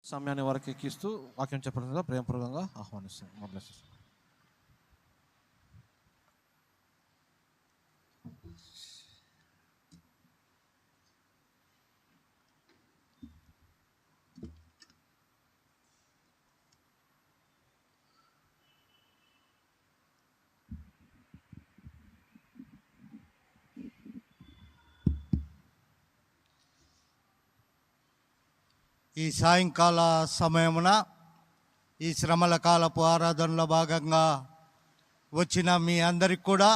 సమయాన్ని వరకు ఎక్కిస్తూ వాక్యం చెప్పడంగా ప్రేమపూర్వకంగా ఆహ్వానిస్తాను. మొదలెస్తాను. ఈ సాయంకాల సమయమున ఈ శ్రమల కాలపు ఆరాధనలో భాగంగా వచ్చిన మీ అందరికి కూడా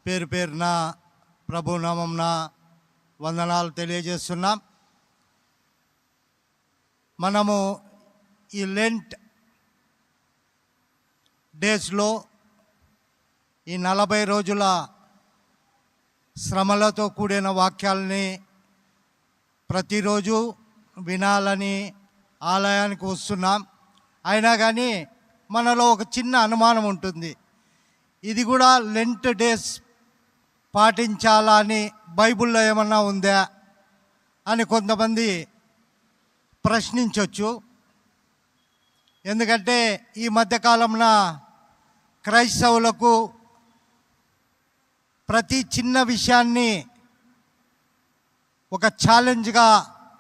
పేరు పేరున ప్రభునామంన వందనాలు తెలియజేస్తున్నాం. మనము ఈ లెంట్ డేస్లో ఈ 40 రోజుల శ్రమలతో కూడిన వాక్యాలని ప్రతిరోజు వినాలని ఆలయానికి వస్తున్నాం. అయినా కానీ మనలో ఒక చిన్న అనుమానం ఉంటుంది, ఇది కూడా లెంట్ డేస్ పాటించాలా అని బైబిల్లో ఏమన్నా ఉందా అని కొంతమంది ప్రశ్నించవచ్చు. ఎందుకంటే ఈ మధ్యకాలంన క్రైస్తవులకు ప్రతి చిన్న విషయాన్ని ఒక ఛాలెంజ్గా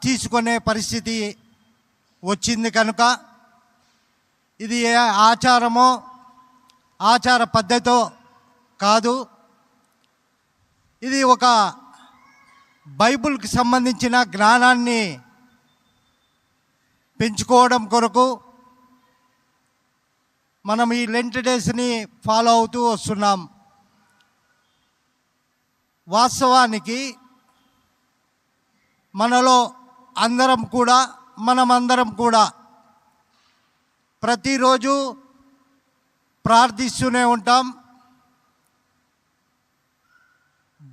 తీసుకునే పరిస్థితి వచ్చింది. కనుక ఇది ఆచారమో ఆచార పద్ధతో కాదు, ఇది ఒక బైబిల్కి సంబంధించిన జ్ఞానాన్ని పెంచుకోవడం కొరకు మనం ఈ లెంట్ డేస్ని ఫాలో అవుతూ వస్తున్నాం. వాస్తవానికి మనమందరం కూడా ప్రతిరోజు ప్రార్థిస్తూనే ఉంటాం,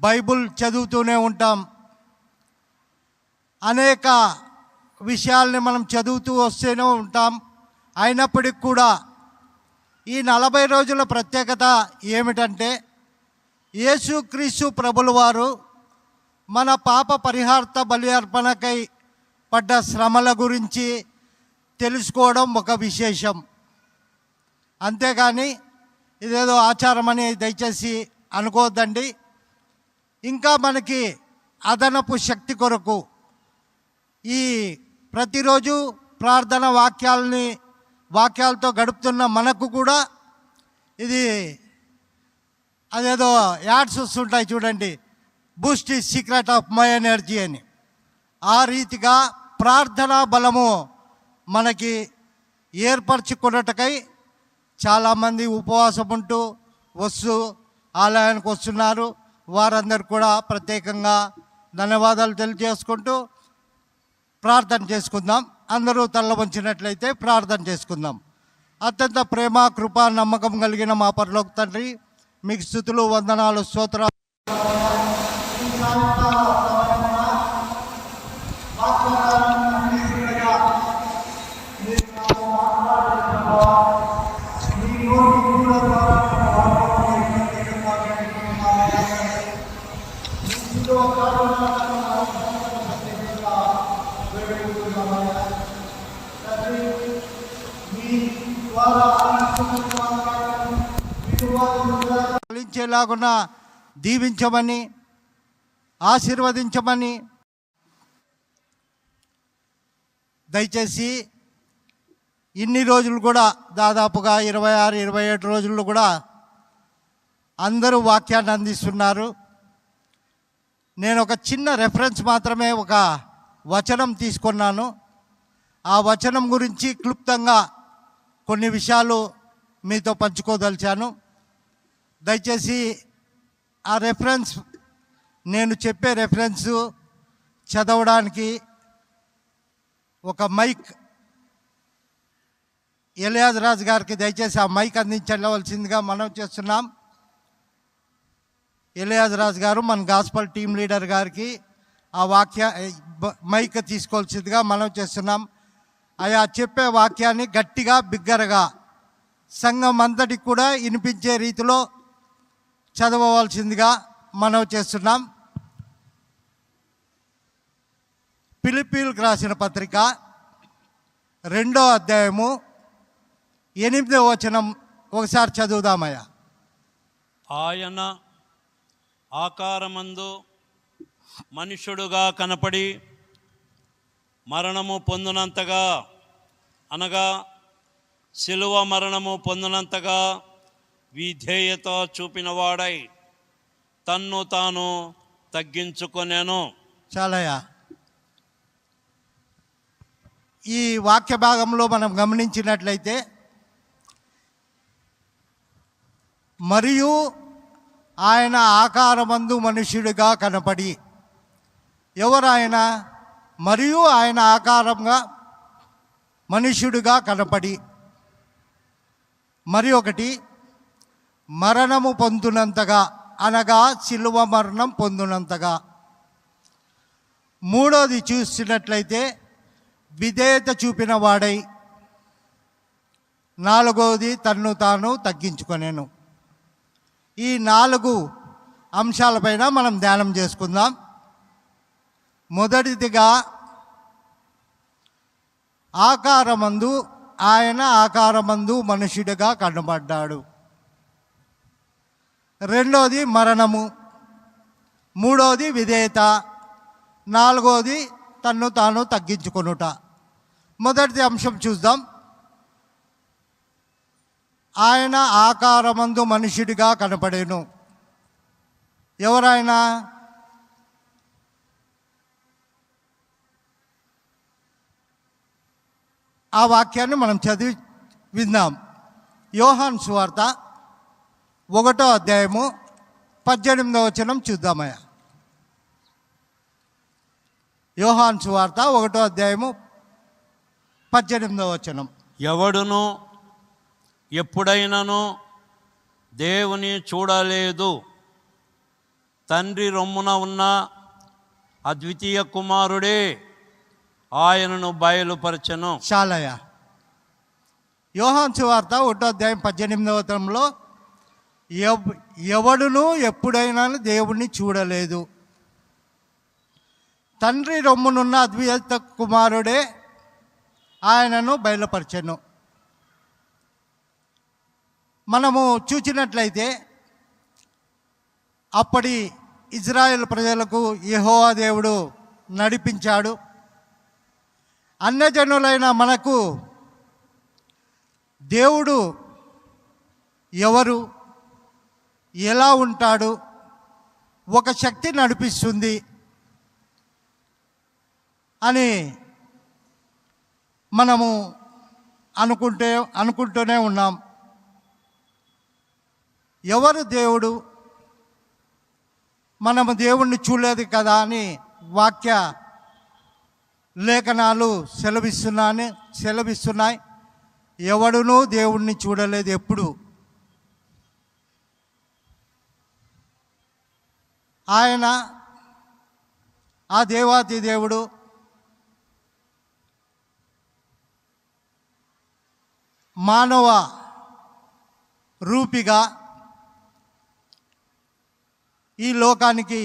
బైబిల్ చదువుతూనే ఉంటాం. అనేక విషయాల్ని మనం చదువుతూ వస్తూనే ఉంటాం. అయినప్పటికీ కూడా ఈ 40 రోజుల ప్రత్యేకత ఏమిటంటే, యేసుక్రీస్తు ప్రభుల వారు మన పాప పరిహార్థ బలి అర్పణకై పడ్డ శ్రమల గురించి తెలుసుకోవడం ఒక విశేషం. అంతేగాని ఇదేదో ఆచారం అని దయచేసి అనుకోవద్దండి. ఇంకా మనకి అదనపు శక్తి కొరకు ఈ ప్రతిరోజు ప్రార్థన వాక్యాలతో గడుపుతున్న మనకు కూడా ఇది అదేదో యాడ్స్ వస్తుంటాయి చూడండి, Boost is secret of my energy అని. ఆ రీతిగా ప్రార్థనా బలము మనకి ఏర్పరచుకున్నట్టుకై చాలామంది ఉపవాసం ఉంటూ ఆలయానికి వస్తున్నారు. వారందరూ కూడా ప్రత్యేకంగా ధన్యవాదాలు తెలియజేసుకుంటూ ప్రార్థన చేసుకుందాం. అందరూ తల్ల వంచినట్లయితే ప్రార్థన చేసుకుందాం. అత్యంత ప్రేమ, కృప, నమ్మకం కలిగిన మా పరలోక తండ్రి, మీకు స్తుతులు, వందనాలు, స్తోత్రాలు. ఫలించేలాగున దీవించమని, ఆశీర్వదించమని దయచేసి ఇన్ని రోజులు కూడా దాదాపుగా 26-27 రోజులు కూడా అందరూ వాక్యాన్ని అందిస్తున్నారు. నేను ఒక చిన్న రెఫరెన్స్ మాత్రమే ఒక వచనం తీసుకున్నాను. ఆ వచనం గురించి క్లుప్తంగా కొన్ని విషయాలు మీతో పంచుకోదలిచాను. దయచేసి ఆ రెఫరెన్స్, నేను చెప్పే రెఫరెన్స్ చదవడానికి ఒక మైక్ ఎలియాజ్ రాజు గారికి దయచేసి ఆ మైక్ అందించవలసిందిగా మనం చేస్తున్నాం. ఎలియాజ్ రాజు గారు మన గాస్పల్ టీం లీడర్ గారికి ఆ మైక్ తీసుకోవాల్సిందిగా మనం చేస్తున్నాం. ఆయా చెప్పే వాక్యాన్ని గట్టిగా, బిగ్గరగా సంఘం అంతటికి కూడా వినిపించే రీతిలో చదవవలసిందిగా మనం చేస్తున్నాం. ఫిలిప్పీలకు రాసిన పత్రిక 2వ అధ్యాయము 8వ వచనం ఒకసారి చదువుదామయ్యా. ఆయన ఆకారమందు మనుష్యుడుగా కనపడి మరణము పొందినంతగా, అనగా శిలువ మరణము పొందినంతగా విధేయత చూపినవాడై తన్ను తాను తగ్గించుకొనెను. చాలయ్యా. ఈ వాక్య భాగంలో మనం గమనించినట్లయితే, మరియు ఆయన ఆకారమందు మనుష్యుడిగా కనపడి, ఎవరు ఆయన? మరియు ఆయన ఆకారంగా మనుష్యుడిగా కనపడి, మరి ఒకటి మరణము పొందునంతగా, అనగా శిలువ మరణం పొందునంతగా. మూడోది చూసినట్లయితే విధేయత చూపిన వాడై, నాలుగవది తన్ను తాను తగ్గించుకొనేను. ఈ 4 అంశాలపైన మనం ధ్యానం చేసుకుందాం. మొదటిదిగా ఆయన ఆకారమందు మనుష్యుడిగా కనబడ్డాడు. రెండోది మరణము, మూడోది విధేయత, నాలుగోది తన్ను తాను తగ్గించుకొనుట. మొదటి అంశం చూద్దాం. ఆయన ఆకారమందు మనుష్యుడిగా కనపడేను. ఎవరైనా? ఆ వాక్యాన్ని మనం చదివి విందాం. యోహాను సువార్త 1వ అధ్యాయము 18వ వచనం చూద్దామయ్యా. యోహాను సువార్త 1వ అధ్యాయము 18వ వచనం. ఎవడును ఎప్పుడైనాను దేవుని చూడలేదు, తండ్రి రొమ్మున ఉన్న అద్వితీయ కుమారుడే ఆయనను బయలుపరచెను. చాలయ్య. యోహాను సువార్త 1వ అధ్యాయం 18వ వచనంలో ఎవడును ఎప్పుడైనా దేవుణ్ణి చూడలేదు, తండ్రి రొమ్మునున్న అద్వితీయ కుమారుడే ఆయనను బయలుపరచెను. మనము చూచినట్లయితే అప్పటి ఇజ్రాయెల్ ప్రజలకు యెహోవా దేవుడు నడిపించాడు. అన్యజనులైన మనకు దేవుడు ఎవరు, ఎలా ఉంటాడు, ఒక శక్తి నడిపిస్తుంది అని మనము అనుకుంటూనే ఉన్నాం. ఎవరు దేవుడు? మనము దేవుణ్ణి చూడలేదు కదా అని వాక్య లేఖనాలు సెలవిస్తున్నాయి. ఎవడునూ దేవుణ్ణి చూడలేదు ఎప్పుడు. ఆయన ఆ దేవాతి దేవుడు మానవ రూపిగా ఈ లోకానికి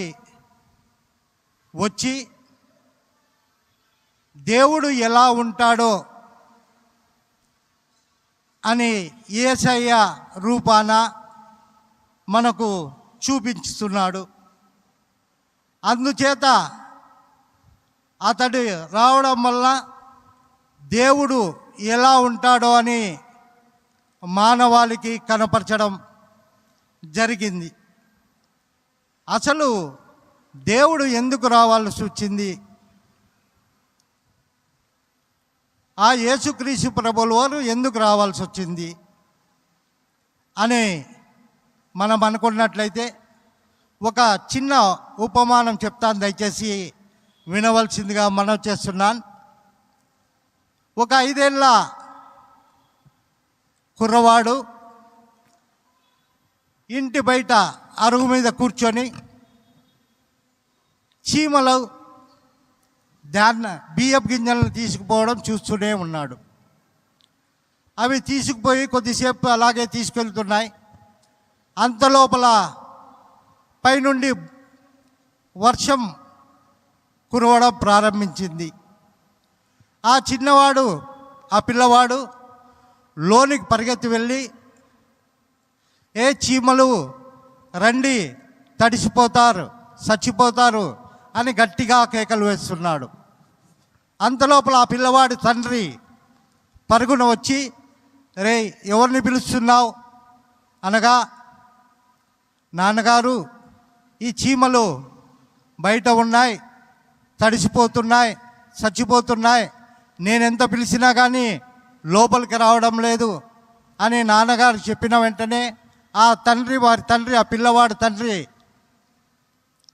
వచ్చి దేవుడు ఎలా ఉంటాడో అని యేసయ్య రూపాన మనకు చూపించుతున్నాడు. అందుచేత అతడు రావడం వల్ల దేవుడు ఎలా ఉంటాడో అని మానవాళికి కనపరచడం జరిగింది. అసలు దేవుడు ఎందుకు రావాల్సి వచ్చింది? ఆ యేసుక్రీస్తు ప్రభువుల వారు ఎందుకు రావాల్సి వచ్చింది అని మనం అనుకున్నట్లయితే ఒక చిన్న ఉపమానం చెప్తాను, దయచేసి వినవలసిందిగా మనవి చేస్తున్నాను. ఒక 5 ఏళ్ళ కుర్రవాడు ఇంటి బయట అరుగు మీద కూర్చొని చీమలు బియ్యపు గింజలను తీసుకుపోవడం చూస్తూనే ఉన్నాడు. అవి తీసుకుపోయి కొద్దిసేపు అలాగే తీసుకెళ్తున్నాయి. అంతలోపల పైనుండి వర్షం కురవడం ప్రారంభించింది. ఆ చిన్నవాడు ఆ పిల్లవాడు లోనికి పరిగెత్తి వెళ్ళి, ఏ చీమలు రండి, తడిసిపోతారు, చచ్చిపోతారు అని గట్టిగా కేకలు వేస్తున్నాడు. అంతలోపల ఆ పిల్లవాడి తండ్రి పరుగున వచ్చి, రే ఎవరిని పిలుస్తున్నావు అనగా, నాన్నగారు ఈ చీమలు బయట ఉన్నాయి, తడిసిపోతున్నాయి, చచ్చిపోతున్నాయి, నేనెంత పిలిచినా కానీ లోపలికి రావడం లేదు అని నాన్నగారు చెప్పిన వెంటనే వారి తండ్రి ఆ పిల్లవాడి తండ్రి,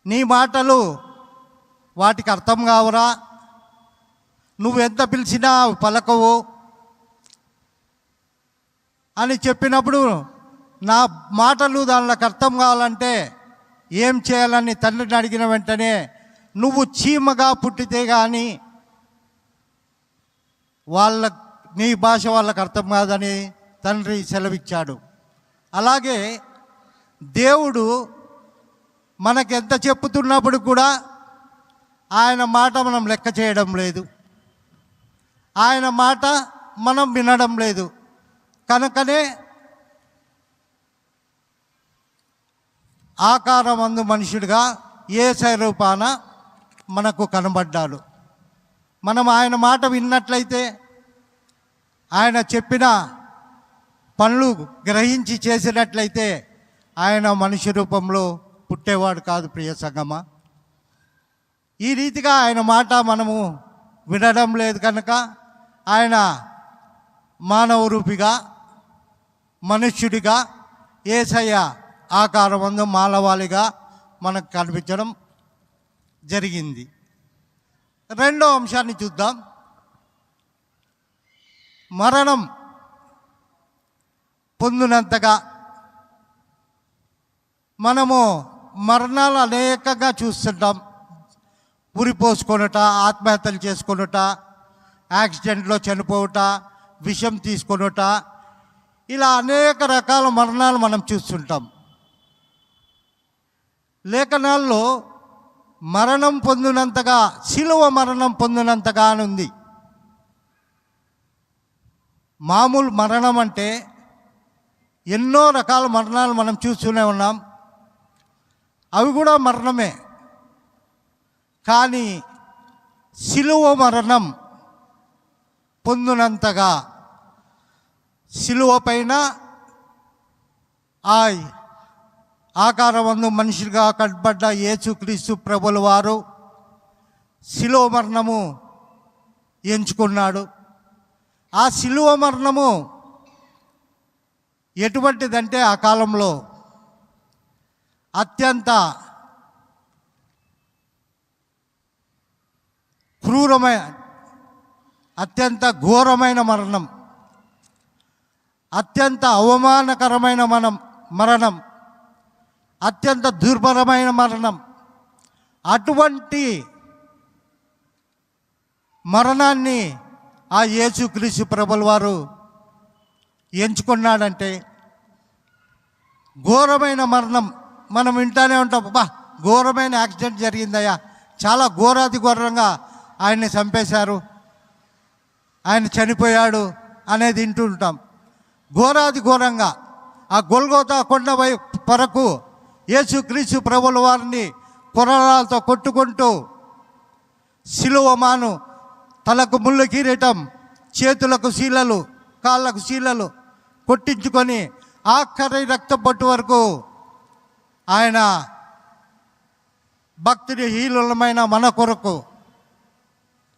నీ మాటలు వాటికి అర్థం కావురా, నువ్వెంత పిలిచినా పలకవు అని చెప్పినప్పుడు, నా మాటలు దానికి అర్థం కావాలంటే ఏం చేయాలని తండ్రిని అడిగిన వెంటనే, నువ్వు చీమగా పుట్టితే కానీ నీ భాష వాళ్ళకి అర్థం కాదని తండ్రి సెలవిచ్చాడు. అలాగే దేవుడు మనకెంత చెప్పుతున్నప్పుడు కూడా ఆయన మాట మనం లెక్క చేయడం లేదు, ఆయన మాట మనం వినడం లేదు. కనుకనే ఆకారమందు మనుషుడిగా యేసయ్య రూపాన మనకు కనబడ్డాడు. మనం ఆయన మాట విన్నట్లయితే, ఆయన చెప్పిన పనులు గ్రహించి చేసినట్లయితే ఆయన మనిషి రూపంలో పుట్టేవాడు కాదు. ప్రియ సంగమా, ఈ రీతిగా ఆయన మాట మనము వినడం లేదు కనుక ఆయన మానవ రూపిగా, మనుష్యుడిగా, యేసయ్య ఆకారమందు మానవాళిగా మనకు కనిపించడం జరిగింది. రెండో అంశాన్ని చూద్దాం. మరణం పొందినంతగా మనము మరణాలు అనేకంగా చూస్తుంటాం. ఉరిపోసుకొనుట, ఆత్మహత్యలు చేసుకొనుట, యాక్సిడెంట్లో చనిపోవుట, విషం తీసుకొనుట, ఇలా అనేక రకాల మరణాలు మనం చూస్తుంటాం. లేఖనాల్లో మరణం పొందినంతగా, శిలువ మరణం పొందినంతగా అని ఉంది. మామూలు మరణం అంటే ఎన్నో రకాల మరణాలు మనం చూస్తూనే ఉన్నాం, అవి కూడా మరణమే. కానీ శిలువ మరణం పొందినంతగా, శిలువ పైన ఆకారమందు మనిషిగా కనబడ్డ యేసుక్రీస్తు ప్రభుల వారు శిలువ మరణము ఎంచుకున్నాడు. ఆ శిలువ మరణము ఎటువంటిదంటే, ఆ కాలంలో అత్యంత క్రూరమైన, అత్యంత ఘోరమైన మరణం, అత్యంత అవమానకరమైన మరణం, అత్యంత దుర్భరమైన మరణం. అటువంటి మరణాన్ని ఆ యేసుక్రీస్తు ప్రభుల వారు ఎంచుకున్నాడంటే, ఘోరమైన మరణం మనం వింటానే ఉంటాం. ఘోరమైన యాక్సిడెంట్ జరిగిందయ్యా, చాలా ఘోరాతి ఘోరంగా ఆయన్ని చంపేశారు, ఆయన చనిపోయాడు అనేది వింటూ ఉంటాం. ఘోరాతి ఘోరంగా ఆ గొల్గోతా కొండ వరకు యేసుక్రీస్తు ప్రభుల వారిని కొరడాలతో కొట్టుకుంటూ, శిలువమాను, తలకు ముళ్ళు కిరీటం, చేతులకు శీలలు, కాళ్ళకు శీలలు కొట్టించుకొని ఆఖరి రక్తపొట్టు వరకు ఆయన భక్తుడి హీనులమైన మన కొరకు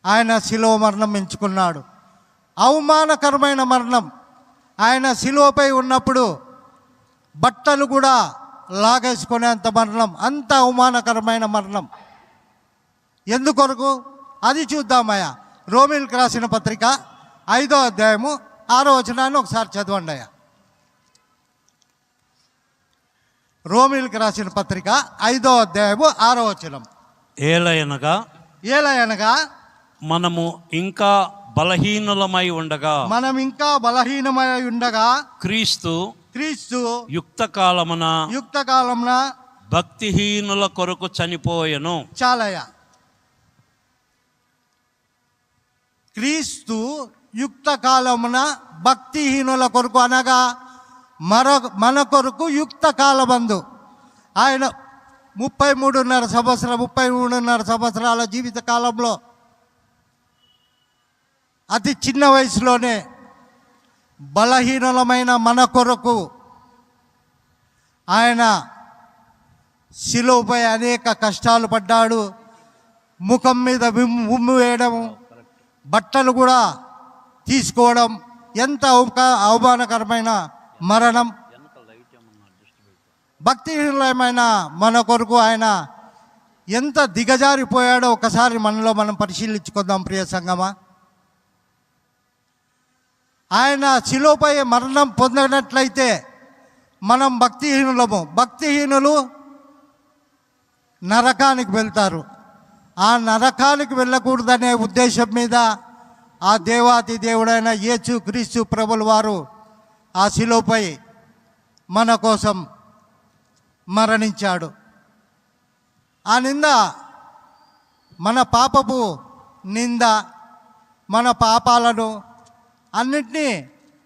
ఆయన శిలువ మరణం ఎంచుకున్నాడు. అవమానకరమైన మరణం. ఆయన శిలువపై ఉన్నప్పుడు బట్టలు కూడా లాగేసుకునేంత మరణం, అంత అవమానకరమైన మరణం. ఎందుకొరకు అది చూద్దామయ్యా. రోమీయులకు రాసిన పత్రిక 5వ అధ్యాయము 6వ వచనాన్ని ఒకసారి చదవండి అయ్యా. రోమీయులకు రాసిన పత్రిక 5వ అధ్యాయము 6వ వచనం. ఏలయనగా మనము ఇంకా బలహీనులమై ఉండగా క్రీస్తు యుక్త కాలమున భక్తిహీనుల కొరకు చనిపోయెను. చాలయ్యా. క్రీస్తు యుక్త కాలమున భక్తిహీనుల కొరకు అనగా మన కొరకు యుక్త కాలమందు ఆయన 33.5 సంవత్సరాల జీవిత కాలంలో అతి చిన్న వయసులోనే బలహీనులమైన మన కొరకు ఆయన శిలువపై అనేక కష్టాలు పడ్డాడు. ముఖం మీద ఉమ్ము వేయడం, బట్టలు కూడా తీసుకోవడం, ఎంత అవమానకరమైన మరణం. భక్తిహీనులమైన మన కొరకు ఆయన ఎంత దిగజారిపోయాడో ఒకసారి మనలో మనం పరిశీలించుకుందాం ప్రియ సంగమా. ఆయన శిలువపై మరణం పొందినట్లయితే మనం భక్తిహీనులము. భక్తిహీనులు నరకానికి వెళ్తారు. ఆ నరకానికి వెళ్ళకూడదనే ఉద్దేశం మీద ఆ దేవాతి దేవుడైన యేసు క్రీస్తు ప్రభుల వారు ఆ శిలువపై మన కోసం మరణించాడు. ఆ నింద మన పాపపు నింద, మన పాపాలను అన్నిటినీ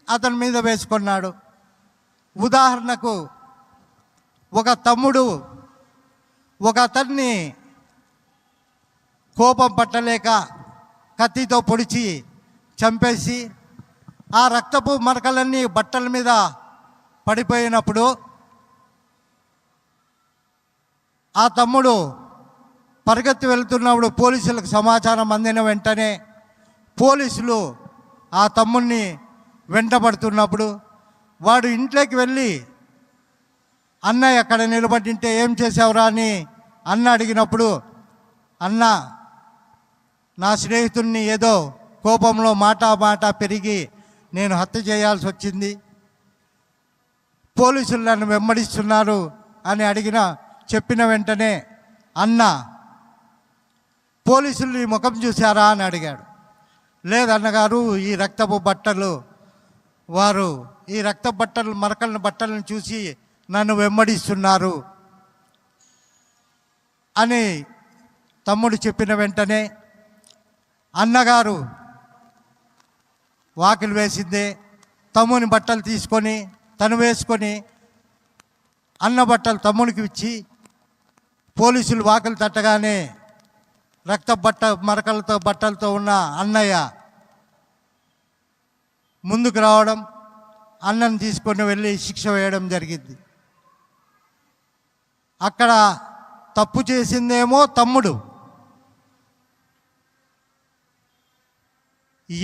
అతని మీద వేసుకున్నాడు. ఉదాహరణకు ఒక తమ్ముడు ఒక అతన్ని కోపం పట్టలేక కత్తితో పొడిచి చంపేసి ఆ రక్తపు మరకలన్నీ బట్టల మీద పడిపోయినప్పుడు ఆ తమ్ముడు పరిగెత్తి వెళ్తున్నప్పుడు పోలీసులకు సమాచారం అందిన వెంటనే పోలీసులు ఆ తమ్ముడిని వెంటబడుతున్నప్పుడు వాడు ఇంట్లోకి వెళ్ళి అన్న ఎక్కడ నిలబడింటే ఏం చేసావురా అని అన్న అడిగినప్పుడు, అన్న నా స్నేహితుడిని ఏదో కోపంలో మాట పెరిగి నేను హత్య చేయాల్సి వచ్చింది, పోలీసులు నన్ను వెంబడిస్తున్నారు అని చెప్పిన వెంటనే అన్న పోలీసులు ఈ ముఖం చూశారా అని అడిగాడు. లేదన్నగారు, ఈ రక్తపు బట్టలు వారు ఈ రక్త బట్టలను చూసి నన్ను వెంబడిస్తున్నారు అని తమ్ముడు చెప్పిన వెంటనే అన్నగారు వాకిలి వేసిందే తమ్ముని బట్టలు తీసుకొని తను వేసుకొని అన్న బట్టలు తమ్మునికి ఇచ్చి పోలీసులు వాకిలి తట్టగానే బట్టలతో ఉన్న అన్నయ్య ముందుకు రావడం, అన్నను తీసుకొని వెళ్ళి శిక్ష వేయడం జరిగింది. అక్కడ తప్పు చేసిందేమో తమ్ముడు,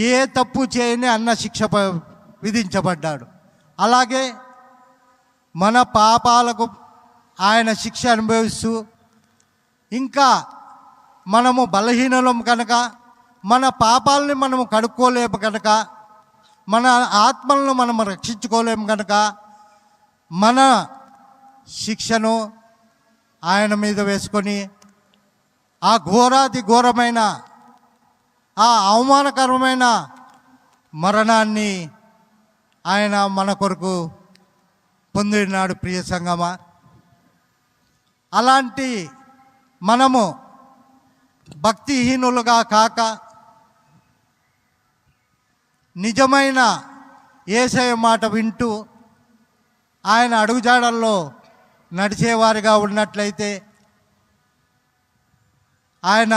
ఏ తప్పు చేయని అన్న శిక్ష విధించబడ్డాడు. అలాగే మన పాపాలకు ఆయన శిక్ష అనుభవిస్తూ, ఇంకా మనము బలహీనలం కనుక మన పాపాలని మనము కడుక్కోలేము కనుక, మన ఆత్మలను మనము రక్షించుకోలేము కనుక మన శిక్షను ఆయన మీద వేసుకొని ఆ ఘోరాతి ఘోరమైన ఆ అవమానకరమైన మరణాన్ని ఆయన మన కొరకు పొందినాడు ప్రియ సంగమా. అలాంటి మనము భక్తిహీనులుగా కాక నిజమైన యేసయ్య మాట వింటూ ఆయన అడుగుజాడల్లో నడిచేవారిగా ఉన్నట్లయితే ఆయన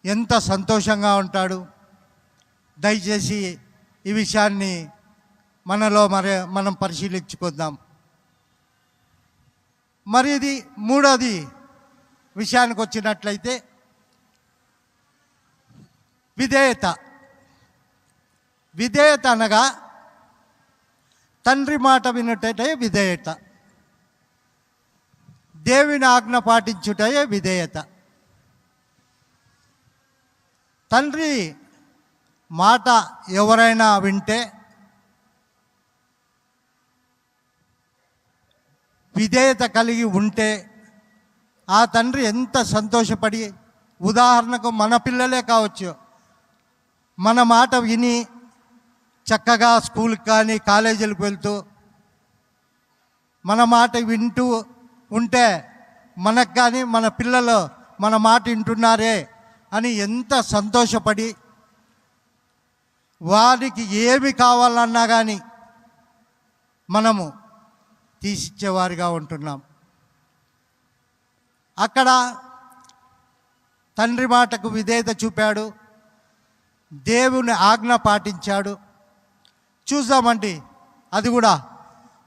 ఎంత సంతోషంగా ఉంటాడు. దయచేసి ఈ విషయాన్ని మనం పరిశీలించుకుందాం. మరి ఇది మూడోది విషయానికి వచ్చినట్లయితే విధేయత. విధేయత అనగా తండ్రి మాట వినుటటే విధేయత, దేవుని ఆజ్ఞ పాటించుటయే విధేయత. తండ్రి మాట ఎవరైనా వింటే విధేయత కలిగి ఉంటే ఆ తండ్రి ఎంత సంతోషపడి, ఉదాహరణకు మన పిల్లలే కావచ్చు, మన మాట విని చక్కగా స్కూల్కి కానీ కాలేజీలకు వెళ్తూ మన మాట వింటూ ఉంటే మనకు కానీ మన పిల్లలు మన మాట వింటున్నారే అని ఎంత సంతోషపడి వారికి ఏమి కావాలన్నా కానీ మనము తీసిచ్చేవారిగా ఉంటున్నాం. అక్కడ తండ్రి మాటకు విధేయత చూపాడు, దేవుని ఆజ్ఞ పాటించాడు. చూసామండి, అది కూడా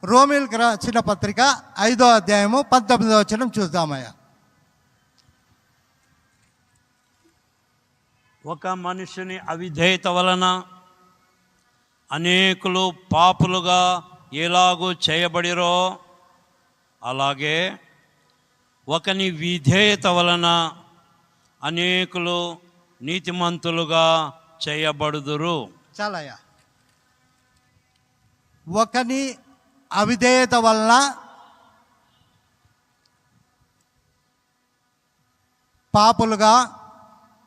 రోమీయులకు రాసిన పత్రిక 5వ అధ్యాయము 19వ వచనం చూద్దామయ్యా. ఒక మనుషుని అవిధేయత వలన అనేకులు పాపులుగా ఎలాగూ చేయబడిరో, అలాగే ఒకని విధేయత వలన అనేకులు నీతిమంతులుగా చేయబడుదురు. చాలయ్యా. ఒకని అవిధేయత వలన పాపులుగా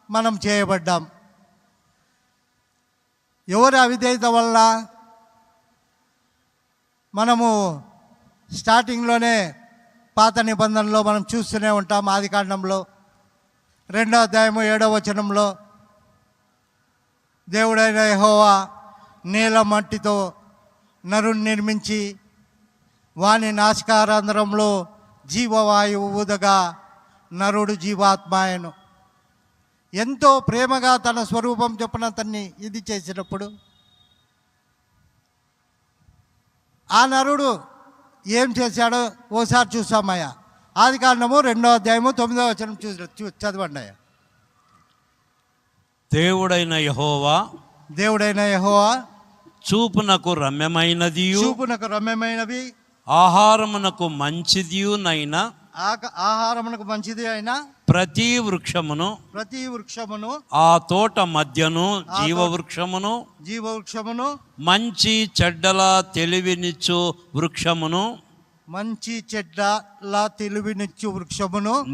మనం చేయబడ్డాం. ఎవరి అవిధేయత వల్ల? మనము స్టార్టింగ్లోనే పాత నిబంధనలో మనం చూస్తూనే ఉంటాం. ఆదికాండంలో 2వ అధ్యాయము 7వ వచనంలో దేవుడైన యెహోవా నీల మట్టితో నరుని నిర్మించి వాని నాసికారంధ్రంలో జీవవాయువు ఊదగా నరుడు జీవాత్మాయను. ఎంతో ప్రేమగా తన స్వరూపం చొప్పున అతన్ని ఇది చేసినప్పుడు ఆ నరుడు ఏం చేశాడో ఓసారి చూసామయ్యా. ఆదికాండము 2వ అధ్యాయము 9వ వచనం చదవండి అయ్యా. దేవుడైన యెహోవా చూపునకు రమ్యమైనవి ఆహారమునకు మంచిది అయిన ప్రతి వృక్షమును ఆ తోట మధ్యను జీవవృక్షమును మంచి చెడ్డల తెలివినిచ్చు వృక్షమును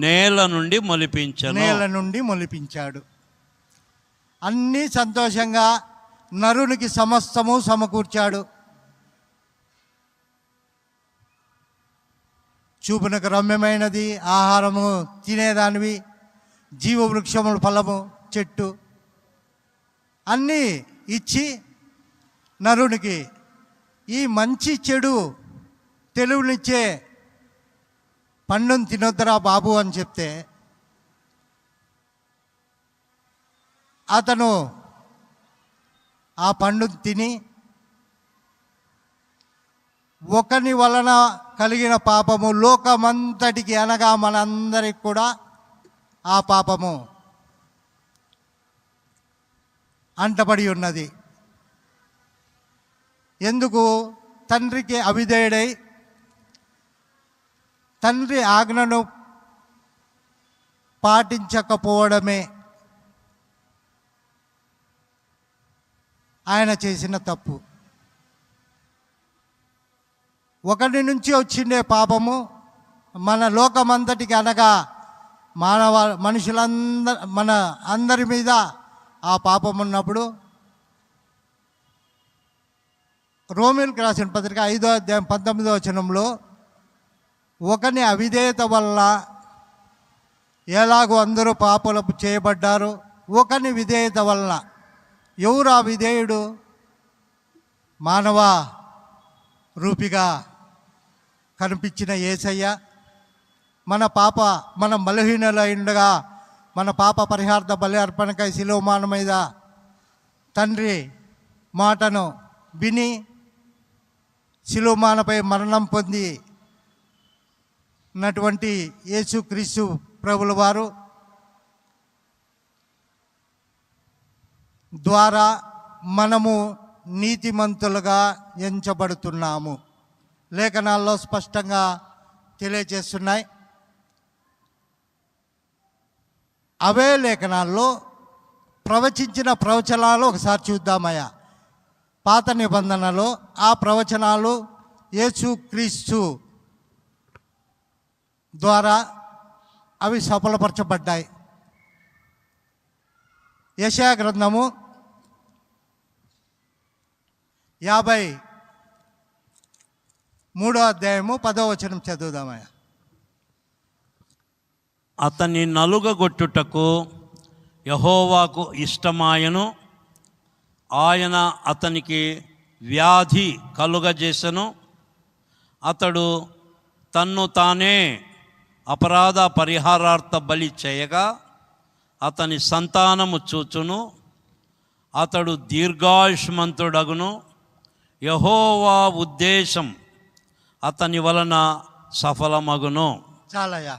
నేల నుండి మొలిపించాడు. అన్నీ సంతోషంగా నరునికి సమస్తము సమకూర్చాడు. చూపునకు రమ్యమైనది ఆహారము తినేదానివి, జీవవృక్షముల ఫలము చెట్టు అన్నీ ఇచ్చి నరునికి ఈ మంచి చెడు తెలివినిచ్చే పండును తినొద్దురా బాబు అని చెప్తే అతను ఆ పండు తిని ఒకని వలన కలిగిన పాపము లోకమంతటికి అనగా మనందరికి కూడా ఆ పాపము అంటబడి ఉన్నది. ఎందుకు? తండ్రికి అవిధేయుడై తండ్రి ఆజ్ఞను పాటించకపోవడమే ఆయన చేసిన తప్పు. ఒకరి నుంచి వచ్చిండే పాపము మన లోకమంతటికి అనగా మన అందరి మీద ఆ పాపం ఉన్నప్పుడు రోమీయులకు రాసిన పత్రిక 5వ అధ్యాయం 19వ వచనంలో ఒకని అవిధేయత వల్ల ఎలాగో అందరూ పాపలకు చేయబడ్డారు, ఒకని విధేయత వలన. ఎవరు ఆ విధేయుడు? మానవ రూపిగా కనిపించిన యేసయ్య మనం బలహీనులైండగా మన పాప పరిహార్థ బలి అర్పణకై శిలువ మీద తండ్రి మాటను విని శిలువమానపై మరణం పొంది ఉన్నటువంటి యేసుక్రీస్తు ప్రభుల వారు ద్వారా మనము నీతిమంతులుగా ఎంచబడుతున్నాము. లేఖనాల్లో స్పష్టంగా తెలియజేస్తున్నాయి. అవే లేఖనాల్లో ప్రవచించిన ప్రవచనాలు ఒకసారి చూద్దామయ్యా. పాత నిబంధనలో ఆ ప్రవచనాలు యేసుక్రీస్తు ద్వారా అవి సఫలపరచబడ్డాయి. యెషయా గ్రంథము 53వ అధ్యాయము 10వ వచనం చదువుదామయ్యా. అతని నలుగగొట్టుటకు యెహోవాకు ఇష్టమాయను, ఆయన అతనికి వ్యాధి కలుగజేసెను. అతడు తన్ను తానే అపరాధ పరిహారార్థ బలి చేయగా అతని సంతానము చూచును. అతడు దీర్ఘాయుష్మంతుడగును. యెహోవా ఉద్దేశం అతని వలన సఫలమగును. చాలయ్యా.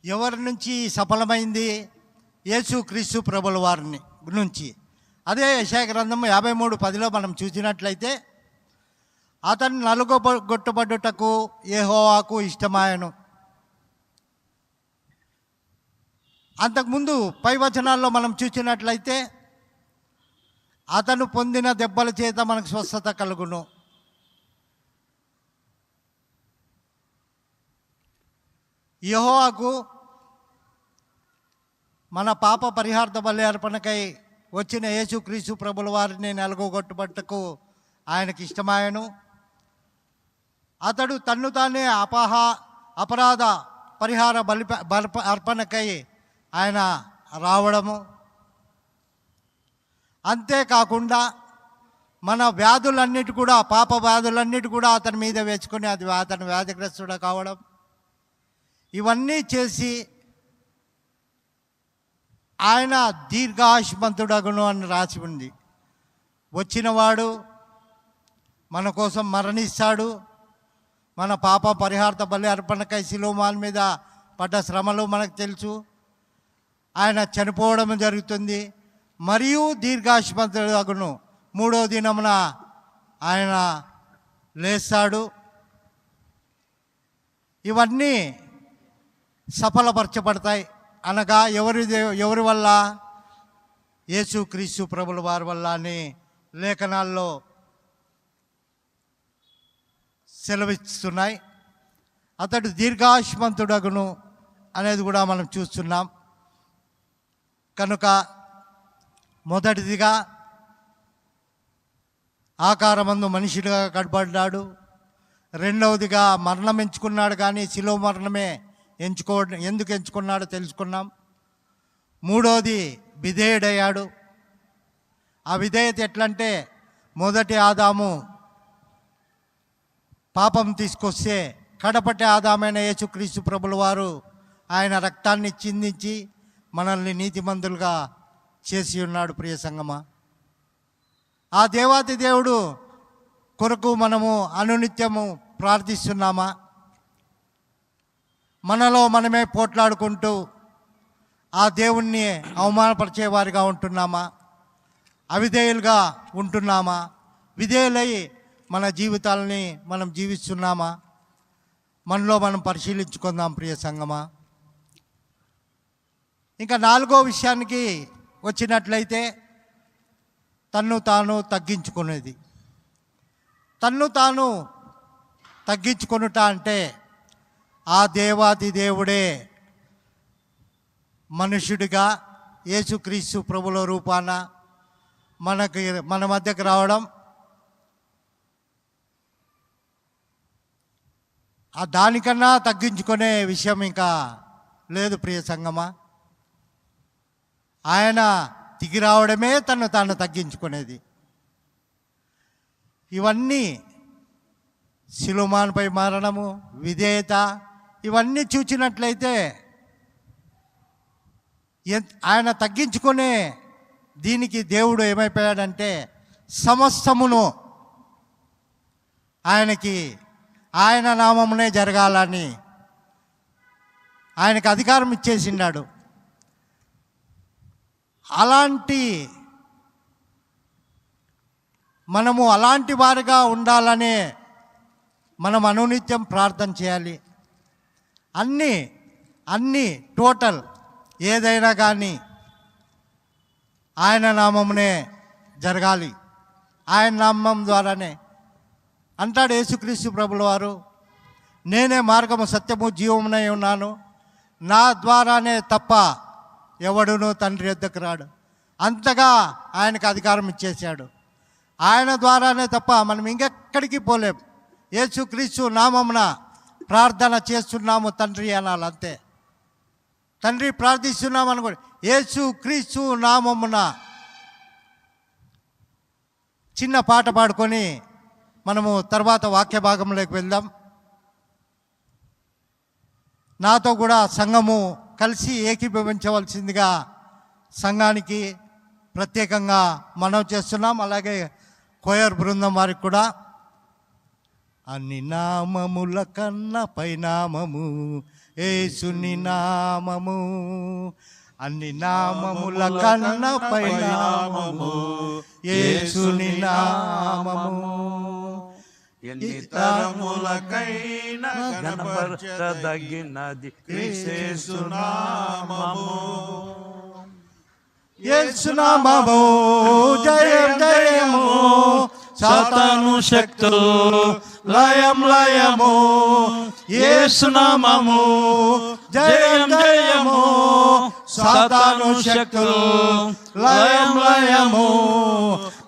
ఎవరి నుంచి సఫలమైంది? యేసుక్రీస్తు ప్రభుల వారిని నుంచి. అదే యెషయా గ్రంథం 53:10 మనం చూసినట్లయితే, అతను నలుగొట్టబడుటకు యెహోవాకు ఇష్టమాయను. అంతకుముందు పై వచనాల్లో మనం చూసినట్లయితే, అతను పొందిన దెబ్బల చేత మనకు స్వస్థత కలుగును. యెహోవాకు మన పాప పరిహార్థ బలి అర్పణకై వచ్చిన యేసుక్రీస్తు ప్రభుల వారిని నలుగొట్టబట్టుటకు ఆయనకి ఇష్టమాయను. అతడు తన్ను తానే అపరాధ పరిహార బలి అర్పణకై ఆయన రావడము. అంతేకాకుండా మన వ్యాధులన్నిటి కూడా, పాప వ్యాధులన్నిటి కూడా అతని మీద వేసుకొని అతను వ్యాధిగ్రస్తుడు కావడం, ఇవన్నీ చేసి ఆయన దీర్ఘాయుష్మంతుడగును అని రాసి ఉంది. వచ్చినవాడు మన కోసం మరణిస్తాడు. మన పాప పరిహార్థ బలి అర్పణకై శిలువ మీద పడ్డ శ్రమలు మనకు తెలుసు. ఆయన చనిపోవడం జరుగుతుంది. మరియు దీర్ఘాయుష్మంతుడగును. 3వ దినమున ఆయన లేస్తాడు. ఇవన్నీ సఫలపరచబడతాయి. అనగా ఎవరి వల్ల? యేసుక్రీస్తు ప్రభుల వారి వల్ల అని లేఖనాల్లో సెలవిస్తున్నాయి. అతడు దీర్ఘాయుష్మంతుడగును అనేది కూడా మనం చూస్తున్నాం. కనుక మొదటిదిగా ఆకారమందు మనిషిగా కనబడ్డాడు. రెండవదిగా మరణం ఎంచుకున్నాడు, కానీ శిలువ మరణమే ఎందుకు ఎంచుకున్నాడో తెలుసుకున్నాం. మూడవది విధేయుడయ్యాడు. ఆ విధేయత ఎట్లంటే, మొదటి ఆదాము పాపం తీసుకొస్తే కడపటి ఆదామైన యేసుక్రీస్తు ప్రభుల వారు ఆయన రక్తాన్ని చిందించి మనల్ని నీతిమంతులుగా చేసి ఉన్నాడు. ప్రియ సంగమా, ఆ దేవాతి దేవుడు కొరకు మనము అనునిత్యము ప్రార్థిస్తున్నామా? మనలో మనమే పోట్లాడుకుంటూ ఆ దేవుణ్ణి అవమానపరిచేవారిగా ఉంటున్నామా? అవిధేయులుగా ఉంటున్నామా? విధేయులై మన జీవితాలని మనం జీవిస్తున్నామా? మనలో మనం పరిశీలించుకుందాం ప్రియ సంగమా. ఇంకా 4వ విషయానికి వచ్చినట్లయితే, తన్ను తాను తగ్గించుకునేది. తన్ను తాను తగ్గించుకొనుట అంటే, ఆ దేవాది దేవుడే మనుష్యుడిగా యేసుక్రీస్తు ప్రభుల రూపాన మన మధ్యకు రావడం. ఆ దానికన్నా తగ్గించుకునే విషయం ఇంకా లేదు ప్రియ సంగమా. ఆయన దిగి రావడమే తను తాను తగ్గించుకునేది. ఇవన్నీ శిలువమానుపై మరణము, విధేయత, ఇవన్నీ చూచినట్లయితే ఆయన తగ్గించుకునే దీనికి దేవుడు ఏమైపోయాడంటే, సమస్తమును ఆయన నామమునే జరగాలని ఆయనకు అధికారం ఇచ్చేసిన్నాడు. మనము అలాంటి వారిగా ఉండాలనే మనం అనునిత్యం ప్రార్థన చేయాలి. అన్నీ టోటల్ ఏదైనా కానీ ఆయన నామమునే జరగాలి. ఆయన నామం ద్వారానే అంటాడు యేసుక్రీస్తు ప్రభుల వారు, నేనే మార్గము సత్యము జీవమునై ఉన్నాను, నా ద్వారానే తప్ప ఎవడునూ తండ్రి యొద్దకు రాడు. అంతగా ఆయనకు అధికారం ఇచ్చేసాడు. ఆయన ద్వారానే తప్ప మనం ఇంకెక్కడికి పోలేం. యేసుక్రీస్తు నామమున ప్రార్థన చేస్తున్నాము తండ్రి అనాలి, అంతే. తండ్రి ప్రార్థిస్తున్నామని కూడా యేసుక్రీస్తు నామమున చిన్న పాట పాడుకొని మనము తర్వాత వాక్య భాగంలోకి వెళ్దాం. నాతో కూడా సంఘము కలిసి ఏకీభవించవలసిందిగా సంఘానికి ప్రత్యేకంగా మనవి చేస్తున్నాం. అలాగే కొయర్ బృందం వారికి కూడా. అన్ని నామముల కన్నా పైనామము యేసుని నామము, అన్ని నామముల కన్నా పైనామము యేసుని నామము. ఎన్ని తరములకైనా కనపరచదగినది యేసు నామము. యేసు నామము జయం జయము, సాతాను శక్తులు లయం లయము. యేసు నామము జయం జయము, సాతాను శక్తులు లయం లయము.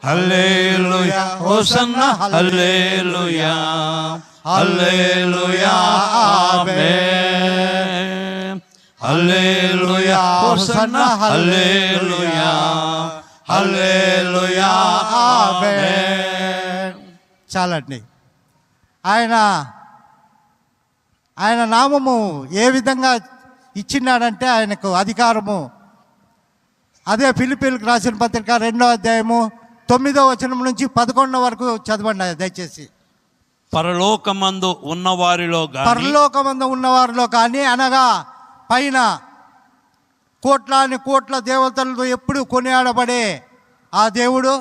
హల్లెలూయా హోసన్నా హల్లెలూయా హల్లెలూయా ఆమేన్. హల్లెలూయా హోసన్నా హల్లెలూయా హల్లెలూయా ఆమేన్. చాలండి. ఆయన నామము ఏ విధంగా ఇచ్చినాడంటే ఆయనకు అధికారము. అదే ఫిలిప్పీలకు రాసిన పత్రిక 2వ అధ్యాయము 9వ వచనం నుంచి 11 వరకు చదవండి దయచేసి. పరలోకమందు ఉన్నవారిలో గాని, పరలోకమందు ఉన్నవారిలో కానీ, అనగా పైన కోట్లాని కోట్ల దేవతలతో ఎప్పుడు కొనియాడబడే ఆ దేవుడు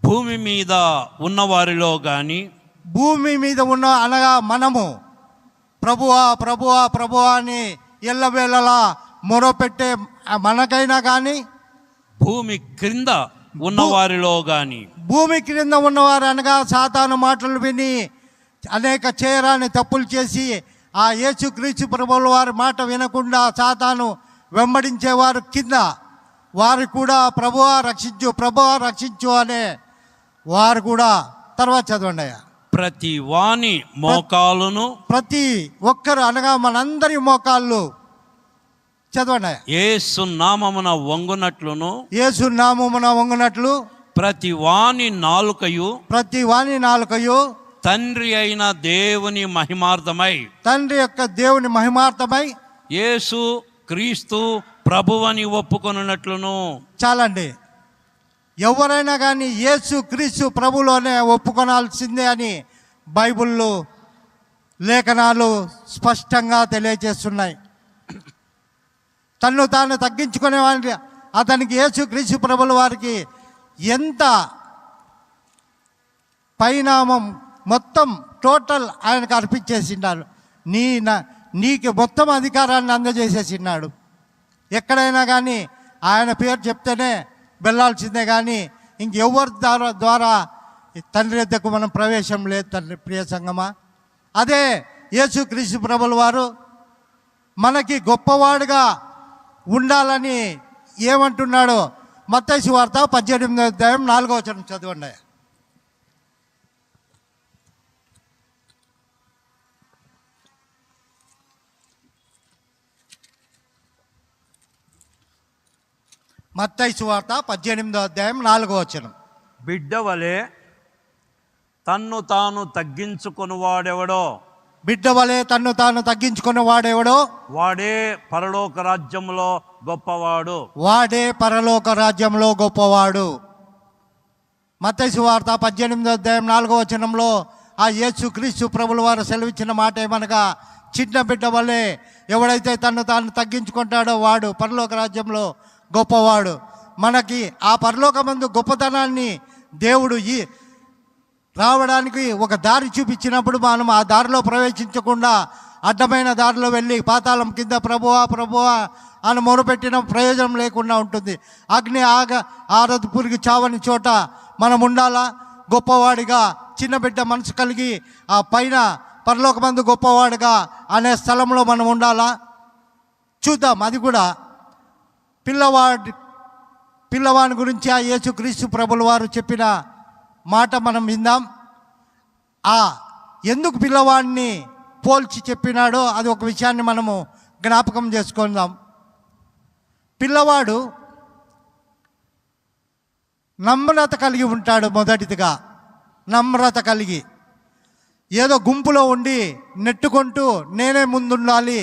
భూమి మీద ఉన్నవారిలో గాని, భూమి మీద ఉన్న అనగా మనము ప్రభువా ప్రభువా ప్రభువా అని ఎల్లవేళలా మొరపెట్టే మనకైనా కానీ, భూమి క్రింద ఉన్నవారిలో గాని, భూమి క్రింద ఉన్నవారు అనగా సాతాను మాటలు విని అనేక చేయరాని తప్పులు చేసి ఆ యేసుక్రీస్తు ప్రభువుల వారి మాట వినకుండా సాతాను వెంబడించేవారు కింద వారు కూడా ప్రభువా రక్షించు ప్రభువా రక్షించు అనే వారు కూడా. తర్వాత చదవండి అయ్యా. ప్రతి వాని మోకాలును, ప్రతి ఒక్కరు అనగా మనందరి మోకాళ్ళు చదవండి అయ్యా. యేసు నామమున వంగునట్లును, యేసు నామమున వంగునట్లు ప్రతి వాని నాలుకయు, ప్రతి వాని నాలుకయు తండ్రి అయిన దేవుని మహిమార్థమై, తండ్రి యొక్క దేవుని మహిమార్థమై యేసు క్రీస్తు ప్రభువని ఒప్పుకొనున్నట్లును. చాలండి. ఎవరైనా కానీ యేసు క్రీస్తు ప్రభులోనే ఒప్పుకొనాల్సిందే అని బైబిల్లో లేఖనాలు స్పష్టంగా తెలియజేస్తున్నాయి. తన్ను తాను తగ్గించుకునే వారికి అతనికి యేసు క్రీస్తు ప్రభుల వారికి ఎంత పరిణామం మొత్తం టోటల్ ఆయనకు అర్పించేసినాడు. నీకు మొత్తం అధికారాన్ని అందజేసేసినాడు. ఎక్కడైనా కానీ ఆయన పేరు చెప్తేనే వెళ్ళాల్సిందే కానీ ఇంకెవరి ద్వారా తండ్రి వద్దకు మనం ప్రవేశం లేదు. తండ్రి ప్రియ సంగమా, అదే యేసుక్రీస్తు ప్రభుల వారు మనకి గొప్పవాడుగా ఉండాలని ఏమంటున్నాడో మత్తయి సువార్త 18వ అధ్యాయం 4వ వచనం చదవండి. మత్తయి సువార్త 18వ అధ్యాయం 4వ వచనం. బిడ్డ వలె తన్ను తాను తగ్గించుకొనువాడెవడో, బిడ్డ వలె తన్ను తాను తగ్గించుకున్న వాడెవడో వాడే పరలోక రాజ్యంలో గొప్పవాడు. వాడే పరలోక రాజ్యంలో గొప్పవాడు. మత్తయి సువార్త 18వ అధ్యాయం 4వ వచనంలో ఆ యేసుక్రీస్తు ప్రభుల వారు సెలవిచ్చిన మాట ఏమనగా, చిన్న బిడ్డ వలె ఎవడైతే తన్ను తాను తగ్గించుకుంటాడో వాడు పరలోక రాజ్యంలో గొప్పవాడు. మనకి ఆ పరలోకమందు గొప్పతనాన్ని దేవుడు రావడానికి ఒక దారి చూపించినప్పుడు మనం ఆ దారిలో ప్రవేశించకుండా అడ్డమైన దారిలో వెళ్ళి పాతాళం కింద ప్రభువా ప్రభువా అని మొరపెట్టిన ప్రయోజనం లేకుండా ఉంటుంది. అగ్ని ఆరదు పురుగు చావని చోట మనం ఉండాలా. గొప్పవాడిగా చిన్న బిడ్డ మనసు కలిగి ఆ పైన పరలోకమందు గొప్పవాడిగా అనే స్థలంలో మనం ఉండాలా. చూద్దాం. అది కూడా పిల్లవాడి గురించి ఆ యేసుక్రీస్తు ప్రభుల వారు చెప్పిన మాట మనం విందాం. ఎందుకు పిల్లవాడిని పోల్చి చెప్పినాడో అది ఒక విషయాన్ని మనము జ్ఞాపకం చేసుకుందాం. పిల్లవాడు నమ్రత కలిగి ఉంటాడు. మొదటిదిగా నమ్రత కలిగి, ఏదో గుంపులో ఉండి నెట్టుకుంటూ నేనే ముందుండాలి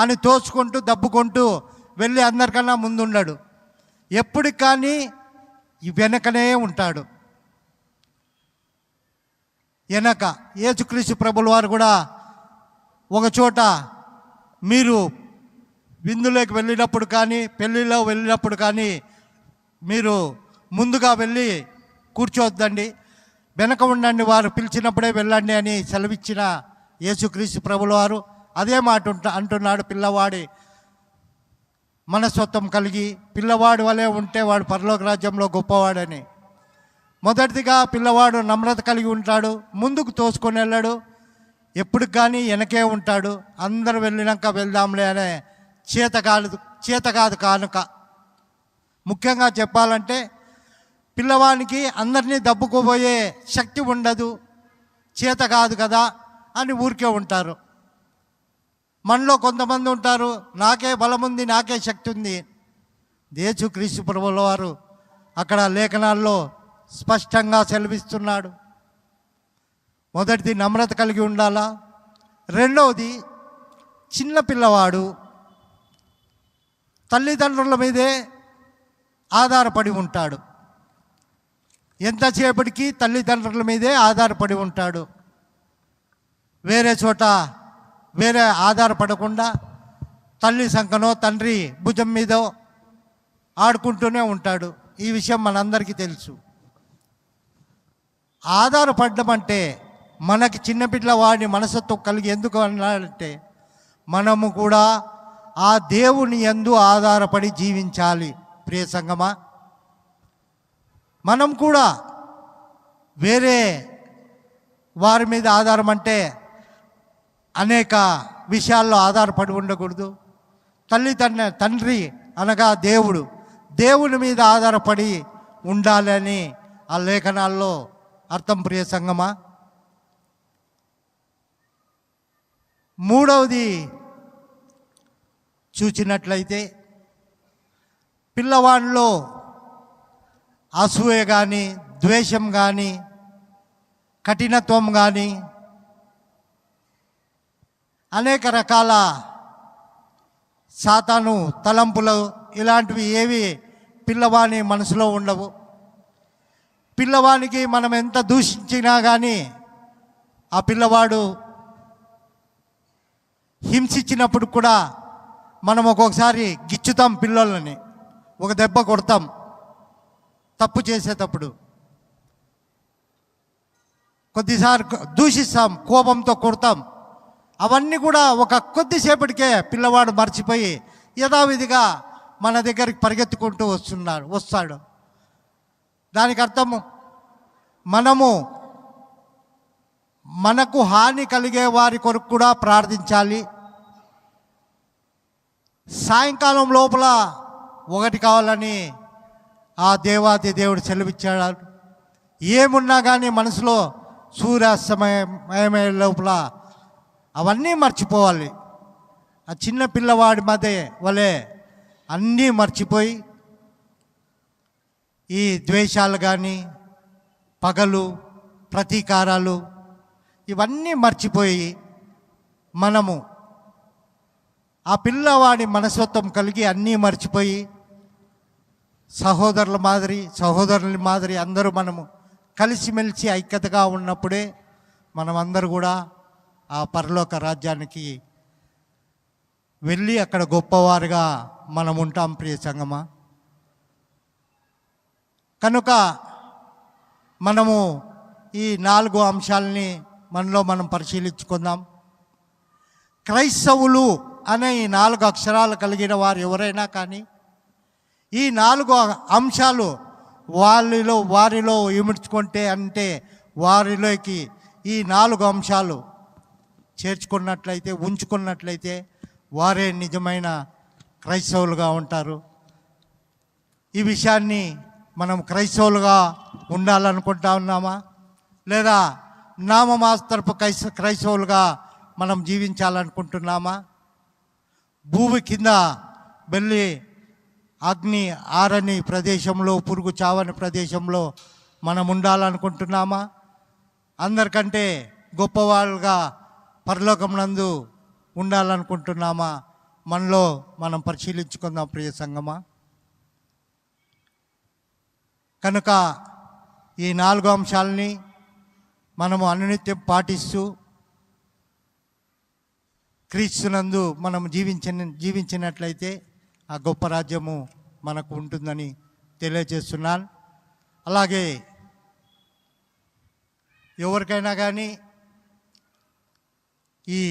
అని తోచుకుంటూ దబ్బుకుంటూ వెళ్ళి అందరికన్నా ముందుండాడు. ఎప్పటికి కానీ వెనకనే ఉంటాడు. వెనక యేసుక్రీస్తు ప్రభుల వారు కూడా ఒక చోట మీరు విందులోకి వెళ్ళినప్పుడు కానీ పెళ్ళిలో వెళ్ళినప్పుడు కానీ మీరు ముందుగా వెళ్ళి కూర్చోవద్దండి, వెనక ఉండండి, వారు పిలిచినప్పుడే వెళ్ళండి అని సెలవిచ్చిన యేసుక్రీస్తు ప్రభుల వారు అదే మాట అంటున్నాడు. పిల్లవాడి మనస్తత్వం కలిగి పిల్లవాడి వలె ఉంటే వాడు పరలోక రాజ్యంలో గొప్పవాడని. మొదటిదిగా పిల్లవాడు నమ్రత కలిగి ఉంటాడు, ముందుకు తోసుకొని వెళ్ళాడు, ఎప్పటికి కానీ వెనకే ఉంటాడు. అందరూ వెళ్ళినాక వెళ్దాంలే అనే చేత కాదు కానుక. ముఖ్యంగా చెప్పాలంటే పిల్లవానికి అందరినీ దబ్బుకోబోయే శక్తి ఉండదు, చేత కాదు కదా అని ఊరికే ఉంటారు. మనలో కొంతమంది ఉంటారు, నాకే బలం ఉంది, నాకే శక్తి ఉంది. యేసుక్రీస్తు ప్రభువుల వారు అక్కడ లేఖనాల్లో స్పష్టంగా సెలవిస్తున్నాడు. మొదటిది నమ్రత కలిగి ఉండాలా. రెండవది చిన్న పిల్లవాడు తల్లిదండ్రుల మీదే ఆధారపడి ఉంటాడు. ఎంతసేపటికి తల్లిదండ్రుల మీదే ఆధారపడి ఉంటాడు. వేరే చోట వేరే ఆధారపడకుండా తల్లి సంకనో తండ్రి భుజం మీదో ఆడుకుంటూనే ఉంటాడు. ఈ విషయం మనందరికీ తెలుసు. ఆధారపడడం అంటే మనకి చిన్నపిల్లవాడిని మనసత్వం కలిగి ఎందుకు అన్నాడంటే మనము కూడా ఆ దేవుని యందు ఆధారపడి జీవించాలి. ప్రియ సంగమా, మనం కూడా వేరే వారి మీద ఆధారం అంటే అనేక విషయాల్లో ఆధారపడి ఉండకూడదు. తండ్రి అనగా దేవుని మీద ఆధారపడి ఉండాలని ఆ లేఖనాల్లో అర్థం. ప్రియ సంగమా, మూడవది చూచినట్లయితే పిల్లవాడిలో అసూయ కానీ ద్వేషం కానీ కఠినత్వం కానీ అనేక రకాల సాతాను తలంపులు ఇలాంటివి ఏవి పిల్లవాని మనసులో ఉండవు. పిల్లవానికి మనం ఎంత దూషించినా కానీ ఆ పిల్లవాడు హింసించినప్పుడు కూడా మనం ఒక్కొక్కసారి గిచ్చుతాం, పిల్లలని ఒక దెబ్బ కొడతాం తప్పు చేసేటప్పుడు, కొద్దిసారి దూషిస్తాం, కోపంతో కొడతాం. అవన్నీ కూడా ఒక కొద్దిసేపటికే పిల్లవాడు మర్చిపోయి యథావిధిగా మన దగ్గరికి పరిగెత్తుకుంటూ వస్తాడు. దానికి అర్థము మనకు హాని కలిగే వారి కొరకు కూడా ప్రార్థించాలి. సాయంకాలం లోపల ఒకటి కావాలని ఆ దేవాది దేవుడు సెలవిచ్చాడు. ఏమున్నా కానీ మనసులో సూర్యాస్తమయమయ్యే లోపల అవన్నీ మర్చిపోవాలి. ఆ చిన్న పిల్లవాడి మధ్య వలె అన్నీ మర్చిపోయి ఈ ద్వేషాలు కానీ పగలు ప్రతీకారాలు ఇవన్నీ మర్చిపోయి మనము ఆ పిల్లవాడి మనస్తత్వం కలిగి అన్నీ మర్చిపోయి సహోదరుల మాదిరి అందరూ మనము కలిసిమెలిసి ఐక్యతగా ఉన్నప్పుడే మనమందరూ కూడా ఆ పరలోక రాజ్యానికి వెళ్ళి అక్కడ గొప్పవారుగా మనం ఉంటాం. ప్రియ సంగమా, కనుక మనము ఈ 4 అంశాలని మనలో మనం పరిశీలించుకుందాం. క్రైస్తవులు అనే ఈ 4 అక్షరాలు కలిగిన వారు ఎవరైనా కానీ ఈ 4 అంశాలు వారిలో ఇముడ్చుకుంటే అంటే వారిలోకి ఈ 4 అంశాలు ఉంచుకున్నట్లయితే వారే నిజమైన క్రైస్తవులుగా ఉంటారు. ఈ విషయాన్ని మనం క్రైస్తవులుగా ఉండాలనుకుంటా ఉన్నామా, లేదా నామమాత్రపు క్రైస్తవులుగా మనం జీవించాలనుకుంటున్నామా? భూమి కింద వెళ్ళి అగ్ని ఆరని ప్రదేశంలో, పురుగు చావని ప్రదేశంలో మనం ఉండాలనుకుంటున్నామా? అందరికంటే గొప్పవాళ్ళుగా పరలోకమునందు ఉండాలనుకుంటున్నామా? మనలో మనం పరిశీలించుకుందాం ప్రియ సంగమా. కనుక ఈ 4 అంశాలని మనము అనునిత్యం పాటిస్తూ క్రీస్తునందు మనం జీవించినట్లయితే ఆ గొప్ప రాజ్యము మనకు ఉంటుందని తెలియజేస్తున్నాను. అలాగే ఎవరికైనా కానీ ఈ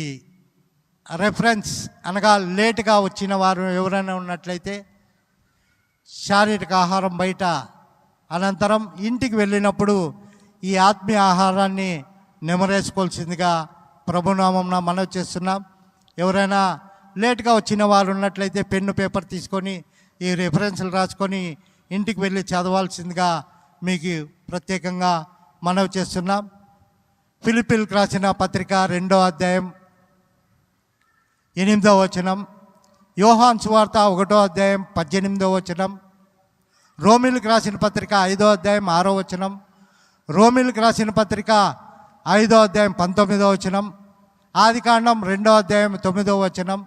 రెఫరెన్స్ అనగా లేటుగా వచ్చిన వారు ఎవరైనా ఉన్నట్లయితే శారీరక ఆహారం బయట, అనంతరం ఇంటికి వెళ్ళినప్పుడు ఈ ఆత్మీయ ఆహారాన్ని నెమరేసుకోవాల్సిందిగా ప్రభునామంన మనవి చేస్తున్నాం. ఎవరైనా లేట్గా వచ్చిన వారు ఉన్నట్లయితే పెన్ను పేపర్ తీసుకొని ఈ రెఫరెన్స్లు రాసుకొని ఇంటికి వెళ్ళి చదవాల్సిందిగా మీకు ప్రత్యేకంగా మనవి చేస్తున్నాం. ఫిలిప్పీలకు రాసిన పత్రిక 2వ అధ్యాయం 8వ వచనం, యోహాను సువార్త 1వ అధ్యాయం 18వ వచనం, రోమీలకు రాసిన పత్రిక 5వ అధ్యాయం 6వ వచనం, రోమీలకు రాసిన పత్రిక 5వ అధ్యాయం 19వ వచనం, ఆదికాండం 2వ అధ్యాయం 9వ వచనం,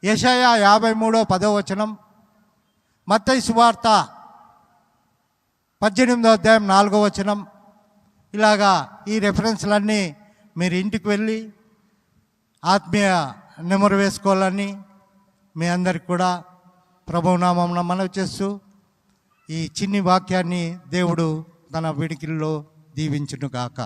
యెషయా 53వ 10వ వచనం, మత్తయి సువార్త 18వ అధ్యాయం 4వ వచనం. ఇలాగా ఈ రెఫరెన్స్లన్నీ మీరు ఇంటికి వెళ్ళి ఆత్మీయ నెమరు వేసుకోవాలని మీ అందరికి కూడా ప్రభునామమున మనవి చేస్తూ ఈ చిన్ని వాక్యాన్ని దేవుడు తన విడికిల్లో దీవించును గాక.